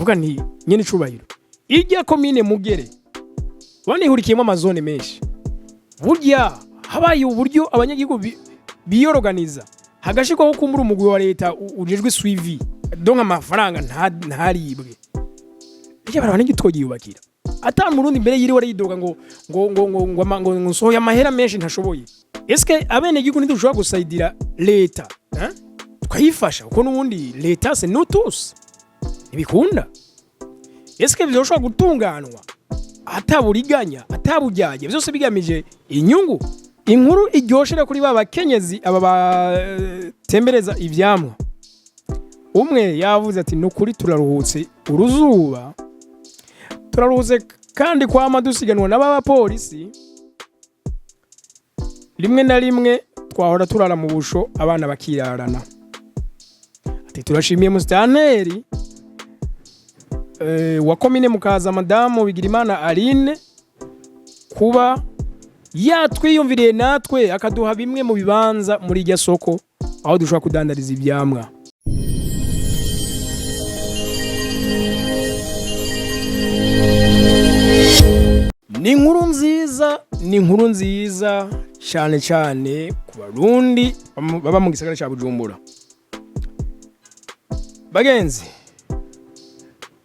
ndavuga nti nyene icubahiro irya komine Mugere banihurikiyemo amazone menshi burya habaye uburyo abanyagihugu biyoroganiza hagashikwaho kumbura umugwi wa leta ujejwe suivi donka amafaranga ntaribwe irya barabana igitogi yubakira ata murundi imbere yiri wari yidoga ngo nsohoye amahera menshi ntashoboye eske abene gihugu ntidushobora gusayidira leta twayifasha kuko nubundi leta c'est nous tous ibikunda eske byoshobora gutunganwa ataburiganya atabujyaje byose bigamije inyungu inkuru iryoshera kuri baba kenyezi aba batembereza ivyamwa umwe yavuze ati nukuri turaruhutse uruzuba turaruhutse kandi kwama dusiganwa n'aba polisi rimwe na rimwe twahora turara mu busho abana bakirarana ati turashimiye musitanteri wa komine Mukaza madamu Bigirimana Aline kuba yatwiyumviriye natwe akaduha bimwe mu bibanza muri irya soko aho dushobora kudandariza ivyamwa. Ni inkuru nziza cyane cyane ku barundi baba mu gisagara cya Bujumbura. Bagenzi,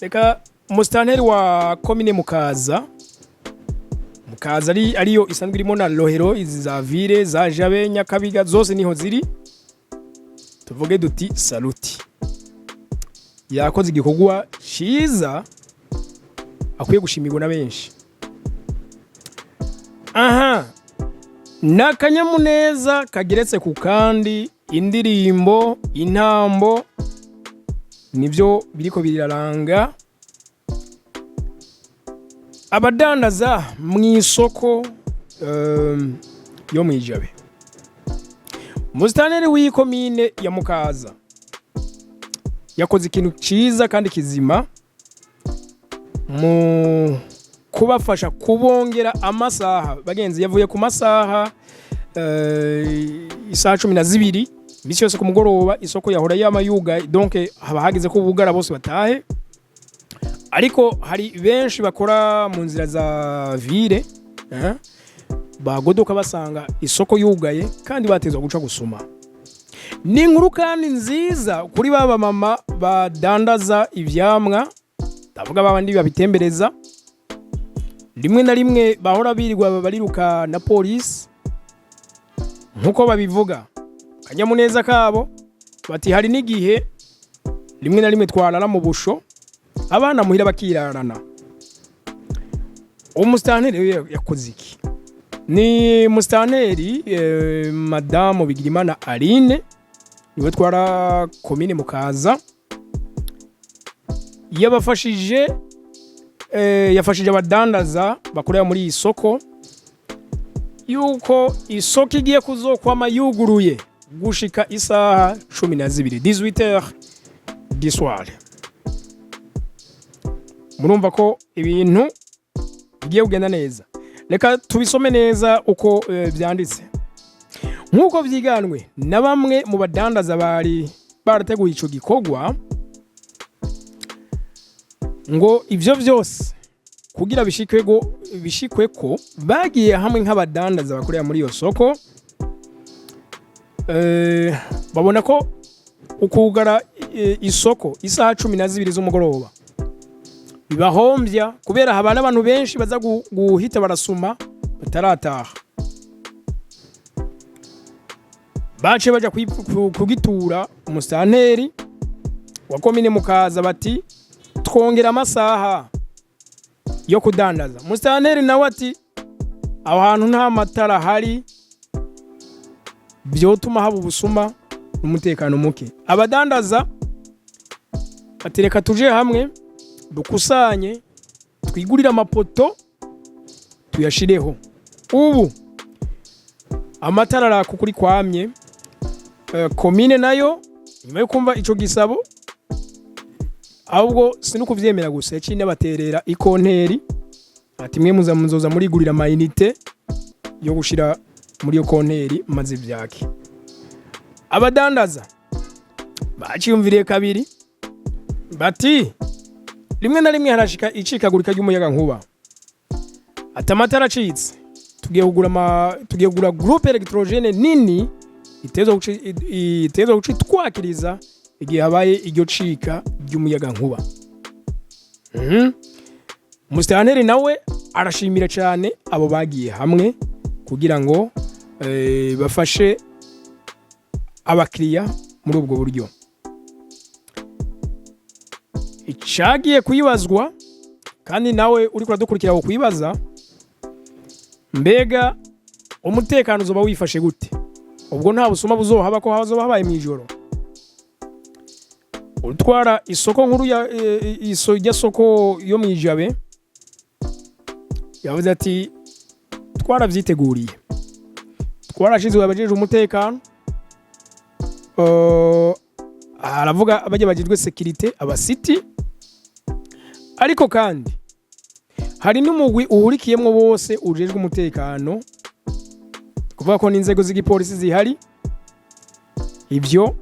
reka musitanteri wa komine Mukaza ariyo isanzwe irimo na Rohero, izi za Vire, za Jabe, Nyakabiga zose niho ziri. Tuvuge duti saluti. Yakoze igikorwa ciza akwiye gushimirwa na benshi. Aha, nakanyamuneza kageretse ku kandi, indirimbo, intambo nivyo biriko biraranga abadandaza mwisoko yo mwijabe. Musitanteri w'ikomine ya Mukaza yakoze ikintu ciza kandi kizima mu kubafasha kubongera amasaha. Bagenzi, yavuye ku masaha isaha 12 bisi yose ku mugoroba isoko yahora yamayuga, donc haba hageze ko bugara bose batahe. Ariko hari benshi bakora mu nzira za Vire bagodoka basanga isoko yugaye kandi batezwa guca gusuma. Ni inkuru kandi nziza kuri baba mama badandaza ivyamwa, ndavuga babandi babitembereza. Rimwe na rimwe bahora birirwa bariruka na polisi nkuko babivuga. Kanyamuneza kabo bati hari n'igihe rimwe na rimwe twarara mu busho abana muhira bakirarana. Umusitanteri yakoze iki? Ni musitanteri madamu Bigirimana Aline niwe twara komine Mukaza, yafashije abadandaza bakorera muri isoko yuko isoko igiye kuzokwama yuguruye gushika isaha 12 18h du soir. Murumva ko ibintu bigiye kugenda neza. Reka tubisome neza uko byanditse. Nkuko vyiganwe na bamwe mu badandaza bari barateguye ico gikorwa ngo ivyo vyose kugira bishikwe ko bagiye hamwe nk'abadandaza bakorera muri iyo soko. Babona ko ukugara isoko isaha 12 z'umugoroba bibahombya kubera habana abantu benshi baza guhita barasuma batarataha. Bace baja kugitura umusitanteri wa komine Mukaza bati twongera amasaha yo kudandaza. Umusitanteri nawe ati aho hantu nta matara hari byotuma haba ubusuma n'umutekano muke. Abadandaza batereka tuje hamwe dukusanye twigurira amapoto tuyashireho. Ubu amatara araka kuri kwamye. Komine nayo nyuma yo kumva ico gisabo ahubwo sinukuvyemera gusa cyine baterera ikonteri ati mwe muzoza muri gurira amayinite yo gushira muri yo konteri maze byake. Abadandaza baciyumviriye kabiri bati rimwe na rimwe harashika icikagurika ry'umuyaga nkuba. Ati amatara acitse, tugiye kugura groupe electrogene nini itezo gucitwakiriza igihe habaye iryo cika ry'umuyaga nkuba. Musitanteri nawe arashimira cyane abo bagiye hamwe kugira ngo bafashe abakiriya muri ubwo buryo. Icagiye kuyibazwa kandi nawe uri kuradukurikira kwibaza, mbega umutekano uzoba wifashe gute? Ubwo nta busuma buzohaba ko hazoba habaye mwijoro. Utwara isoko nkuru ya soko yo mwijabe yavuze ati twaravyiteguriye, twarashizwe abajeje umutekano, aravuga abaje bajijwe security abasiti, ariko kandi hari n'umugwi uhurikiyemwo bose ujejwe umutekano, kuvuga ko n'inzego z'igipolisi zihari. Ibyo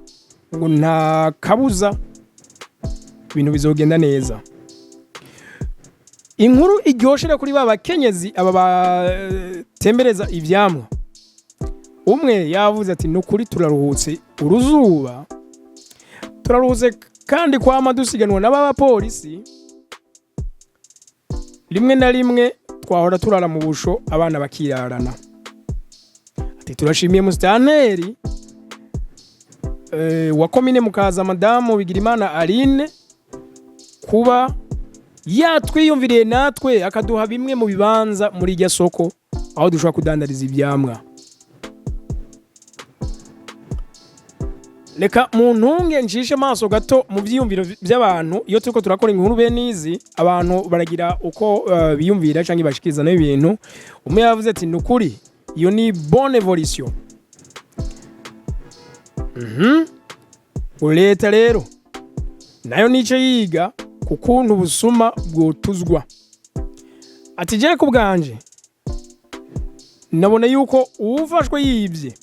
ngo nta kabuza ibintu bizogenda neza. Inkuru iryoshera kuri baba kenyezi aba batembereza ivyamwa, umwe yavuze ati nukuri turaruhutse uruzuba, turaruhutse kandi kwama dusiganwa n'aba polisi, rimwe na rimwe twahora turara mu busho abana bakirarana. Ati turashimiye musitanteri wa komine Mukaza madamu Bigirimana Aline kuba yatwiyumviriye natwe akaduha bimwe mu bibanza muri iryo soko aho dushobora kudandariza ivyamwa. Reka mu ntunge ncishe maso gato mu vyiyumviro by'abantu. Iyo turiko turakora inkuru benizi, abantu baragira uko biyumvira canke bashikiriza n'ibintu. Umwe yavuze ati nukuri iyo ni bonne evolution. Leta rero nayo nico yiga kukuntu busuma bwotuzwa. Ati je kubganje nabona yuko ufashwe yibye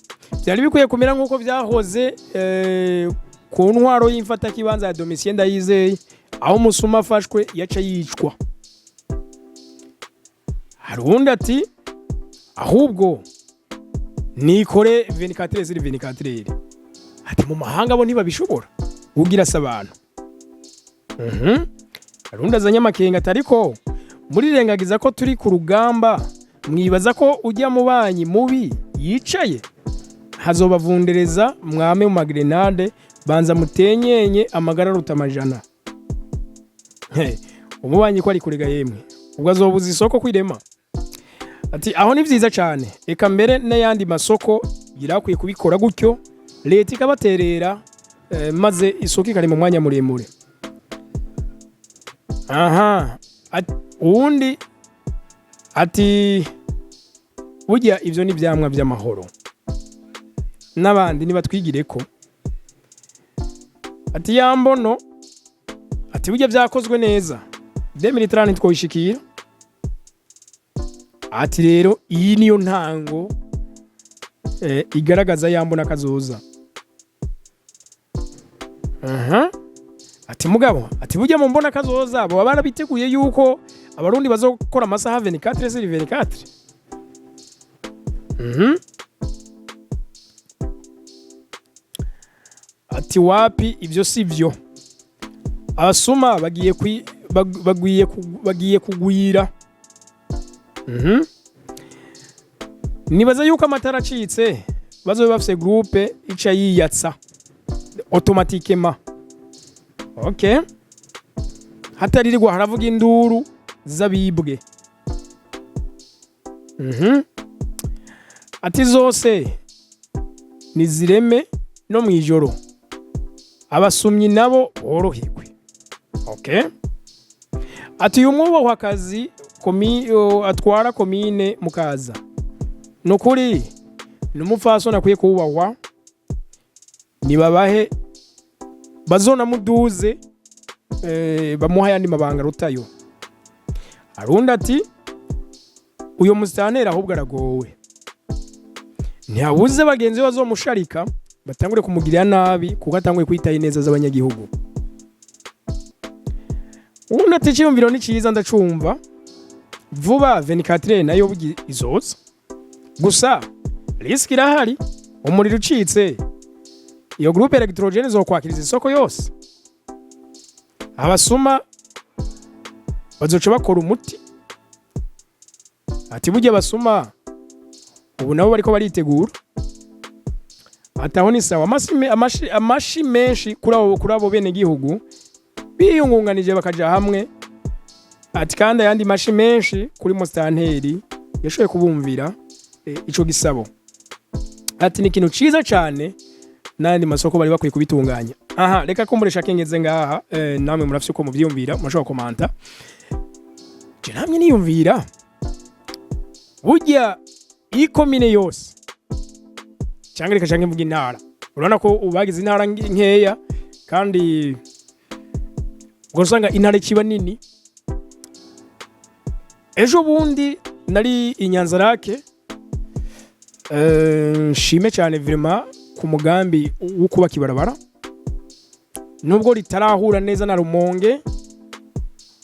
byari bikwiye kumera nkuko byahoze ku ntwaro y'imfata kibanza ya Domitien Ndayizeye, aho umusuma afashwe yaca yicwa. Harundi ati ahubwo nikore 24/24. Ati mu mahanga bo ntibabishobora ugira sabantu. Harundi azanye amakenga atariko muri rengagiza ko turi ku rugamba, mwibaza ko ujya mu banyi mubi yicaye hazobavundereza mwame mu magrenade banza mutenyenye amagara rutamajana. Umubanyi ko ari kurega yemwe ubwo azobuza isoko kwirema. Ati aho ni vyiza cyane, eka mbere n'ayandi masoko yirakwiye kubikora gutyo, leta ikabaterera maze isoko ikari mu mwanya muremure. Uwundi ati burya ivyo ni vyamwa vy'amahoro n'abandi nibatwigire ko. Ati yambono ati burya vyakozwe neza 2030 twoyishikira. Ati rero iyi niyo ntango igaragaza yambona kazoza. Ati mugabo ati burya mu mbona kazoza bo barabiteguye yuko abarundi bazokora amasaha 24/24. Ati wapi ivyo sivyo, abasuma bagiye kugwira. Nibaza yuko amatara acitse bazobe bafise groupe ica yiyatsa automatiquement. Okay, hataririrwa haravuga induru zabibwe. Ati zose nizireme no mwijoro abasumyi nabo boroherwe. Okay, ati umwubaho w'akazi atwara komine Mukaza nukuri n'umupfaso nakwiye kubahwa, nibabahe bazona muduze bamuha yandi mabanga rutayo. Arundi ati uyo musitanteri ahubwo aragowe, ntihabuze bagenzi bazomusharika batangure kumugirira nabi kuko atanguye kwitaye neza z'abanyagihugu. ubundi ati icyiyumviro ni cyiza ndacumva vuba 24 nayo izoza gusa risk irahari umuriro ucitse iyo groupe electrogene zo kwakiriza isoko yose abasuma bazoca bakora umuti ati burya basuma ubu nabo bariko baritegura ataho ni sawa amashi menshi kuri abo bene gihugu biyungunganije bakaja hamwe ati kandi yandi mashi menshi kuri mustanteri yashoye kubumvira ico gisabo ati ni kintu ciza cyane nandi masoko bari bakwiye kubitunganya aha reka ko muresha kengeze ngaha namwe murafise uko muvyumvira mushobora komanta je namye niyumvira burya ikomine yose cyangwa reka canke mvuga intara urabona ko ubagize intara nkeya kandi gusanga intare kiba nini ejo bundi nari inyanzarake shime cyane vraiment ku mugambi wo kubaka ibarabara nubwo ritarahura neza na Rumonge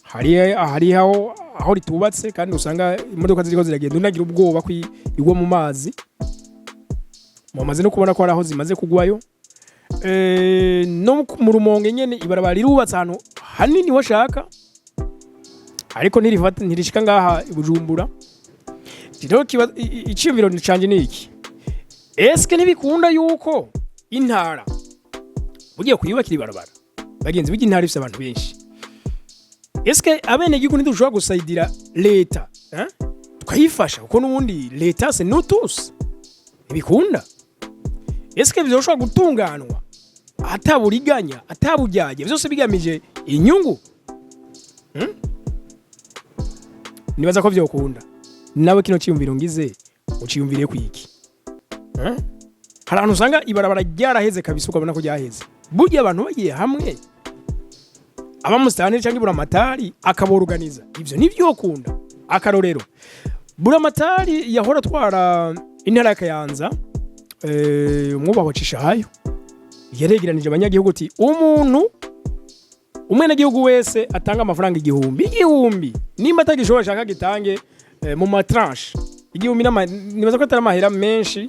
hari aho ritubatse kandi usanga imodoka ziriko ziragenda unagira ubwoba kwigwa mu mazi mumaze no kubona ko ari aho zimaze kugwayo no mu Rumonge nyene ibarabara rirubatse ahantu hanini washaka ariko ntirishika ngaha i Bujumbura rero iciyumviro canje ni iki eske ntibikunda yuko intara bugiye kuyubakira ibarabara bagenzi b'igi intara ifite abantu benshi eske abene gihugu ntidushobora gusayidira leta tukayifasha kuko n'ubundi leta c'est nous tous ibikunda eske bizoshobora gutunganwa ataburiganya atabujyaje byose bigamije inyungu nibaza ko vyokunda nawe kino cyumviro ngize uciyumvire kwiki hari abantu usanga ibarabara ryaraheze kabisa ukabona ko ryaheze burya abantu bagiye hamwe abamustani cyangwa iburamatari akaboruganiza ivyo nivyokunda akarorero buramatari yahora twara intara ya Kayanza umwubaho cishahayo yaregeranije abanyagihugu ati umuntu umwene gihugu wese atanga amafaranga igihumbi nimba atagishobora shaka gitange mu matranche igihumbi nibaza ko atari amahera menshi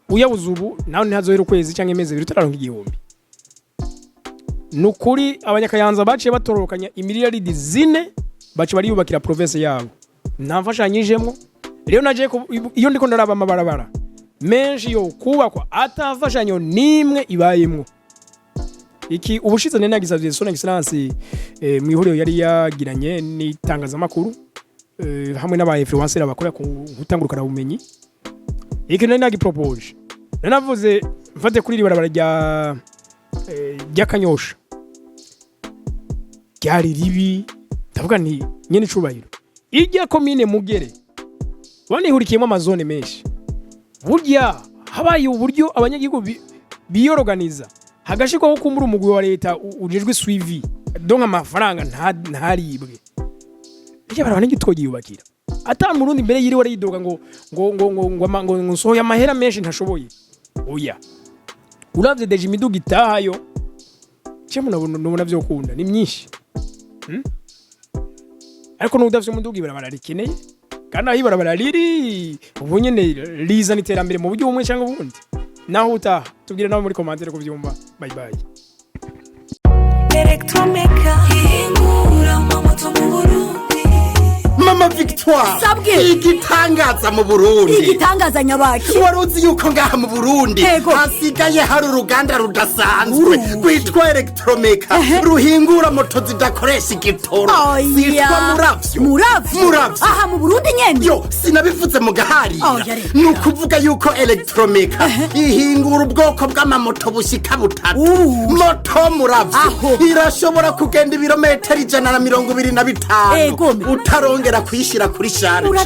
uyabuze ubu nawe ntazohera ukwezi cyangwa imeze biri turaronka igihumbi nukuri abanyakayanza baciye batorokanya imiliyaridi 4 baci bariyubakira province yabo ntamfashanyijemo rero naje iyo ndiko ndaraba amabarabara menshi yo kubakwa atafashanyo nimwe ibayemwo iki ubushize nenagisavye son excellence mu ihuriro yari yagiranye n'itangazamakuru hamwe n'aba influencer bakora gutangurukana ubumenyi iki nari propose nanavuze mfate kuri barabara rya Kanyosha ryari ribi ndavuga nti nyene cubahiro ijya komine Mugere wanihurikiyemo amazone menshi burya habaye uburyo abanyagihugu biyoroganiza hagashikwaho kumbura umugwi wa leta ujejwe suivi donc amafaranga ntaribwe ije barabana n'igitogi yubakira ata mu Burundi mbere yiri wari yidoga ngo nsohoye amahera menshi ntashoboye oya uravye deje imiduga itahayo cyo munabona vyokunda ni myinshi ariko n'udafite umuduga ibarabara rikeneye kandi aho ibarabara riri ubu nyene rizana iterambere mu buryo bumwe cyangwa ubundi naho utaha tubwire nawe muri commentaire kuvyumva bye bye Mama Victoire Sabwe igitangaza mu Burundi igitangaza nyabaki waruzi yuko ngaha mu Burundi hasigaye hari uruganda rudasanzwe rwitwa Electromeka ruhingura moto zidakoresha igitoro zitwa Muravyo aha mu Burundi nyene yo sinabivuze mu gahari nukuvuga yuko Electromeka ihingura ubwoko bw'amamoto bushika butatu moto Muravyo irashobora kugenda ibirometero 125 utarongera kuyishira kuri charge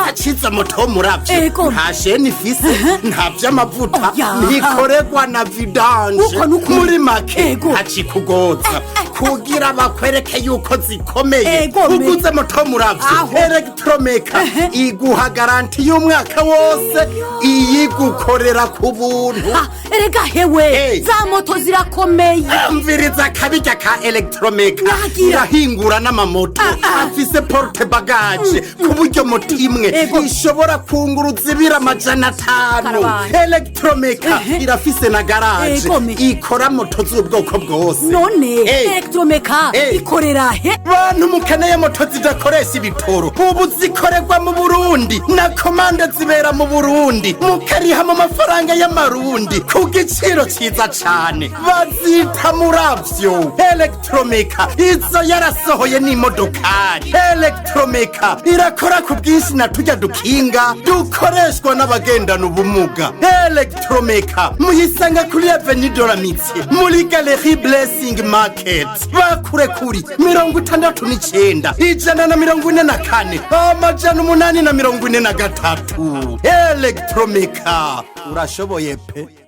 ikiza moto Muravyo nta sheni ifise nta vy'amavuta ntikoregwa na vidange muri make hacikugoza kugira bakwereke yuko zikomeye uguze moto Muravyo Electromeka iguha garanti y'umwaka wose iyigukorera ku buntu erega hewe za moto zirakomeye. Mviriza kabijya ka Electromeka irahingura n'amamoto afise porte bagage ku buryo moto imwe ishobora kunguruza ibira 500. Electromeka irafise na garage ikora moto z'ubwoko bwose. None Electromeka ikorera he? Bantu mukeneye moto zidakoresha ibitoro ubu zikorerwa mu Burundi na komande zibera mu Burundi mukariha mu mafaranga y'amarundi ku giciro ciza cane bazita muravyo. Electromeka izo yarasohoye n'imodokari. Electromeka irakora ku bwinshi na tujya dukinga dukoreshwa n'abagendana ubumuga. Electromeka muyisanga kuri Avenue de la Mitié muri Galerie Blessing Market bakure kuri 69 144 843. Electromeka urashoboye pe.